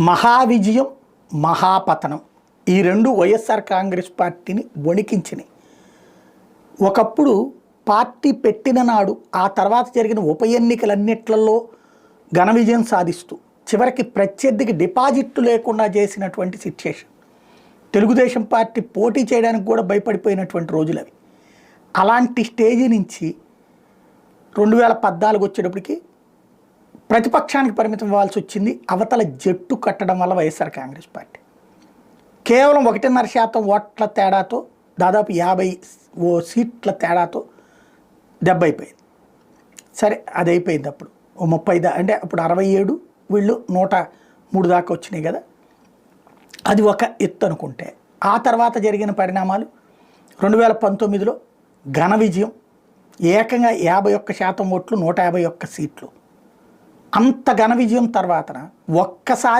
మహా విజయం, మహాపతనం ఈ రెండు వైఎస్ఆర్ కాంగ్రెస్ పార్టీని వణికించినాయి. ఒకప్పుడు పార్టీ పెట్టిన నాడు ఆ తర్వాత జరిగిన ఉప ఎన్నికలన్నిట్లలో ఘన విజయం సాధిస్తూ చివరికి ప్రత్యర్థికి డిపాజిట్లు లేకుండా చేసినటువంటి సిచ్యుయేషన్. తెలుగుదేశం పార్టీ పోటీ చేయడానికి కూడా భయపడిపోయినటువంటి రోజులు అవి. అలాంటి స్టేజీ నుంచి 2014 వచ్చేటప్పటికి ప్రతిపక్షానికి పరిమితం అవ్వాల్సి వచ్చింది. అవతల జట్టు కట్టడం వల్ల వైఎస్ఆర్ కాంగ్రెస్ పార్టీ కేవలం 1.5% ఓట్ల తేడాతో దాదాపు 50 సీట్ల తేడాతో దెబ్బ అయిపోయింది. సరే, అది అయిపోయింది. అప్పుడు 30 అంటే అప్పుడు 67, వీళ్ళు 103 దాకా వచ్చినాయి కదా. అది ఒక ఎత్తు అనుకుంటే, ఆ తర్వాత జరిగిన పరిణామాలు 2019లో ఘన విజయం, ఏకంగా 51% ఓట్లు, 151 సీట్లు. అంత ఘన విజయం తర్వాత ఒక్కసారి